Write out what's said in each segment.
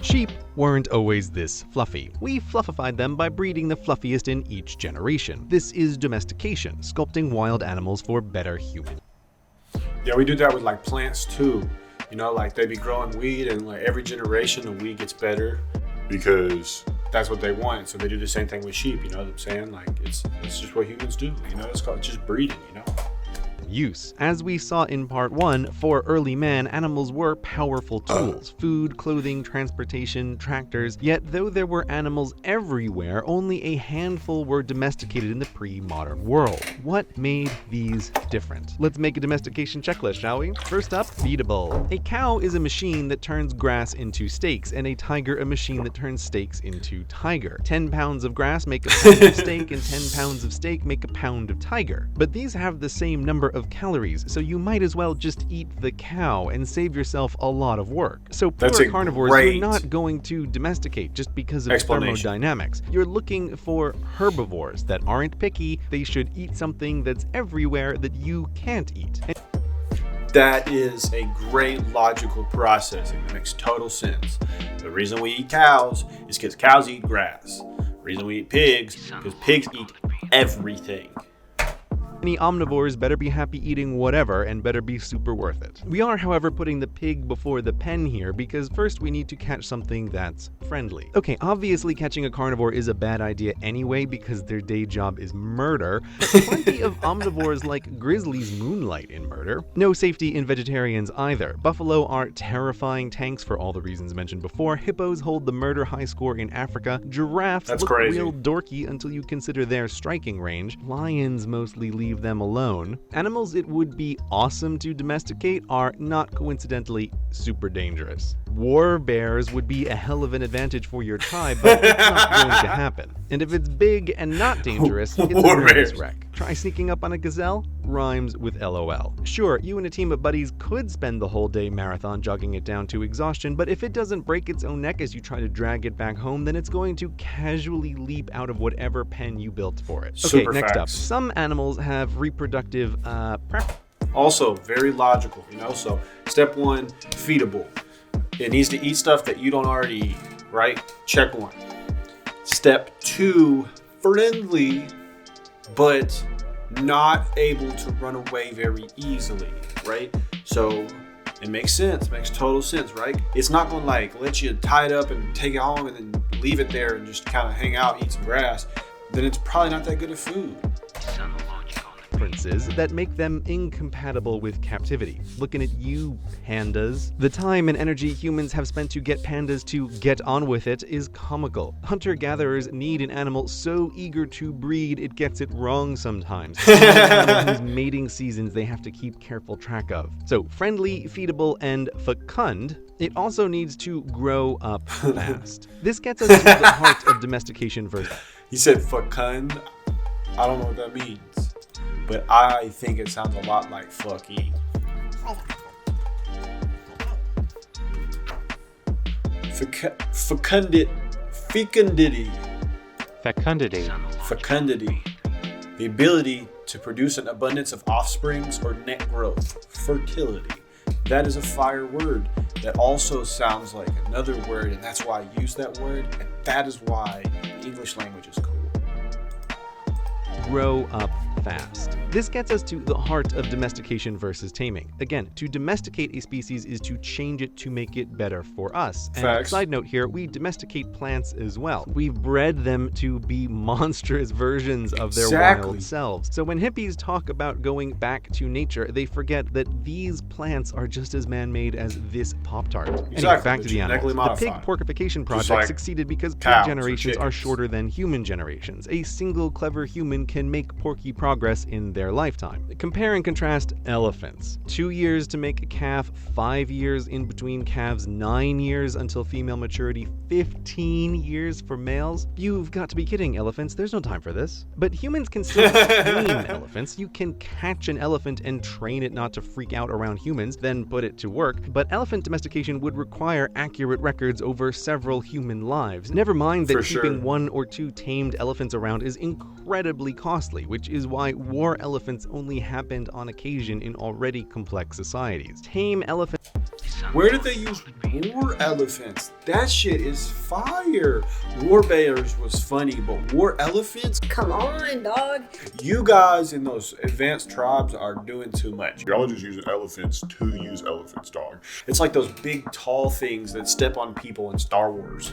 Sheep weren't always this fluffy. We fluffified them by breeding the fluffiest in each generation. This is domestication, sculpting wild animals for better humans. Yeah, we do that with like plants too. You know, like they be growing weed, and like every generation the weed gets better because that's what they want. So they do the same thing with sheep. You know what I'm saying? Like it's just what humans do. You know, it's called just breeding. You know. Use. As we saw in part 1, for early man, animals were powerful tools. Food, clothing, transportation, tractors. Yet though there were animals everywhere, only a handful were domesticated in the pre-modern world. What made these different? Let's make a domestication checklist, shall we? First up, feedable. A cow is a machine that turns grass into steaks, and a tiger a machine that turns steaks into tiger. 10 pounds of grass make a pound of steak, and 10 pounds of steak make a pound of tiger. But these have the same number of calories, so you might as well just eat the cow and save yourself a lot of work. So pure carnivores, you're not going to domesticate just because of thermodynamics. You're looking for herbivores that aren't picky. They should eat something that's everywhere that you can't eat. That is a great logical processing. That makes total sense. The reason we eat cows is because cows eat grass. The reason we eat pigs is because pigs eat everything. Any omnivores better be happy eating whatever and better be super worth it. We are, however, putting the pig before the pen here because first we need to catch something that's friendly. Okay, obviously catching a carnivore is a bad idea anyway because their day job is murder, but plenty of omnivores like grizzlies moonlight in murder. No safety in vegetarians either. Buffalo are terrifying tanks for all the reasons mentioned before. Hippos hold the murder high score in Africa. Giraffes look real dorky until you consider their striking range. Lions mostly leave them alone. Animals it would be awesome to domesticate are not coincidentally super dangerous. War bears would be a hell of an advantage for your tribe, but it's not going to happen. And if it's big and not dangerous, it's a nervous wreck. Try sneaking up on a gazelle? Rhymes with LOL. Sure, you and a team of buddies could spend the whole day marathon jogging it down to exhaustion, but if it doesn't break its own neck as you try to drag it back home, then it's going to casually leap out of whatever pen you built for it. Okay, next up. Some animals have reproductive Also, very logical, you know? So, step 1, feedable. It needs to eat stuff that you don't already eat, right? Check 1. Step 2, friendly, but not able to run away very easily, right? So it makes sense, makes total sense, right? It's not gonna like let you tie it up and take it home and then leave it there and just kind of hang out, eat some grass. Then it's probably not that good of food. Differences that make them incompatible with captivity. Looking at you, pandas. The time and energy humans have spent to get pandas to get on with it is comical. Hunter-gatherers need an animal so eager to breed it gets it wrong sometimes. Whose mating seasons they have to keep careful track of. So friendly, feedable, and fecund. It also needs to grow up fast. This gets us to the heart of domestication first. He said fecund. I don't know what that means. But I think it sounds a lot like fucky. Fecundity. The ability to produce an abundance of offsprings or net growth. Fertility. That is a fire word that also sounds like another word, and that's why I use that word, and that is why the English language is cool. Grow up fast. This gets us to the heart of domestication versus taming. Again, to domesticate a species is to change it to make it better for us. And side note here, we domesticate plants as well. We've bred them to be monstrous versions of their wild selves. So when hippies talk about going back to nature, they forget that these plants are just as man-made as this Pop-Tart. Anyway, back to the animals. The pig porkification project succeeded because pig generations are shorter than human generations. A single clever human can make porky progress in their lifetime. Compare and contrast elephants. 2 years to make a calf, 5 years in between calves, 9 years until female maturity, 15 years for males. You've got to be kidding, elephants. There's no time for this. But humans can still tame elephants. You can catch an elephant and train it not to freak out around humans, then put it to work. But elephant domestication would require accurate records over several human lives. Never mind that keeping 1 or 2 tamed elephants around is incredibly costly, which is why war elephants only happened on occasion in already complex societies. Tame elephants Where did they use war elephants? That shit is fire. War bears was funny, but war elephants? Come on, dog. You guys in those advanced tribes are doing too much. Y'all just use elephants to use elephants, dog. It's like those big, tall things that step on people in Star Wars.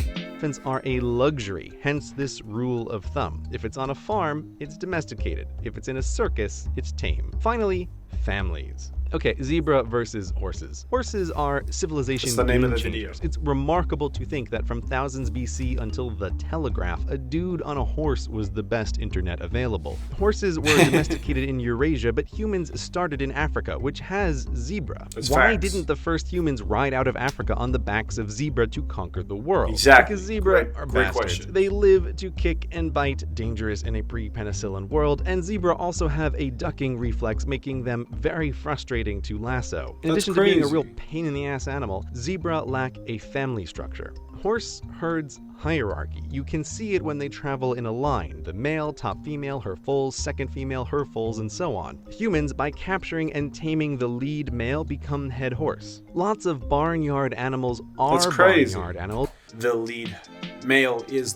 Elephants are a luxury, hence this rule of thumb. If it's on a farm, it's domesticated. If it's in a circus, it's tame. Finally, families. Okay, zebra versus horses. Horses are civilization That's the name of the game video. changers. It's remarkable to think that from thousands BC until the telegraph, a dude on a horse was the best internet available. Horses were domesticated in Eurasia, but humans started in Africa, which has zebra. That's Why facts. didn't the first humans ride out of Africa on the backs of zebra to conquer the world? Exactly. Because zebra Great- are great bastards. question. They live to kick and bite, dangerous in a pre-penicillin world, and zebra also have a ducking reflex, making them very frustrating to lasso. In That's addition to being a crazy. real pain in the ass animal, zebra lack a family structure. Horse herds hierarchy. You can see it when they travel in a line. The male, top female, her foals, second female, her foals, and so on. Humans, by capturing and taming the lead male, become head horse. Lots of barnyard animals are That's crazy. barnyard animals. The lead male is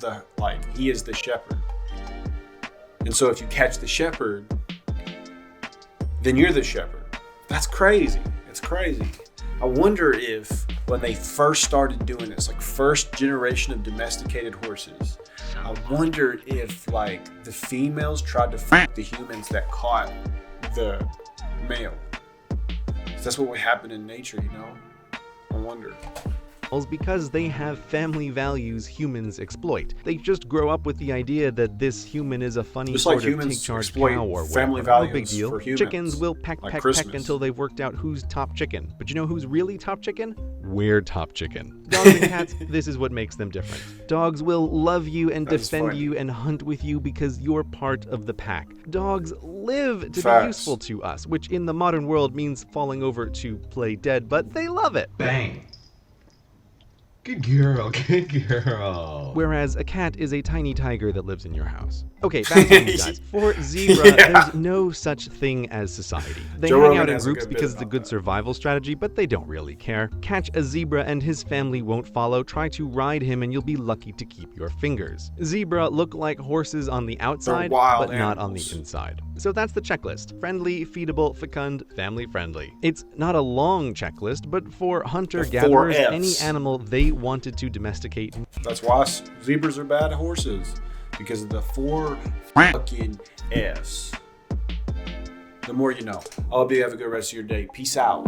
he is the shepherd. And so if you catch the shepherd, then you're the shepherd. That's crazy. It's crazy. I wonder if when they first started doing this, like first generation of domesticated horses, I wonder if like the females tried to fuck the humans that caught the male. That's what would happen in nature, you know? I wonder. Because they have family values humans exploit. They just grow up with the idea that this human is a funny Just sort like of humans take charge exploit cow or family whatever. No big values deal. for humans, Chickens will peck, like peck, peck Christmas. until they've worked out who's top chicken. But you know who's really top chicken? We're top chicken. Dogs and cats, this is what makes them different. Dogs will love you and That's defend funny. you and hunt with you because you're part of the pack. Dogs live to Facts. be useful to us, which in the modern world means falling over to play dead, but they love it. Bang. Good girl, good girl. Whereas a cat is a tiny tiger that lives in your house. Okay, back to these guys. For zebra, there's no such thing as society. They Joe hang Rogan out in has a groups good bit because it's a about good that. survival strategy, but they don't really care. Catch a zebra and his family won't follow. Try to ride him and you'll be lucky to keep your fingers. Zebra look like horses on the outside, wild but not on the animals. inside. So that's the checklist. Friendly, feedable, fecund, family friendly. It's not a long checklist, but for hunter-gatherers, The 4 any Fs. animal they wanted to domesticate That's why zebras are bad horses. Because of the 4 fucking F's. The more you know. I hope you have a good rest of your day. Peace out.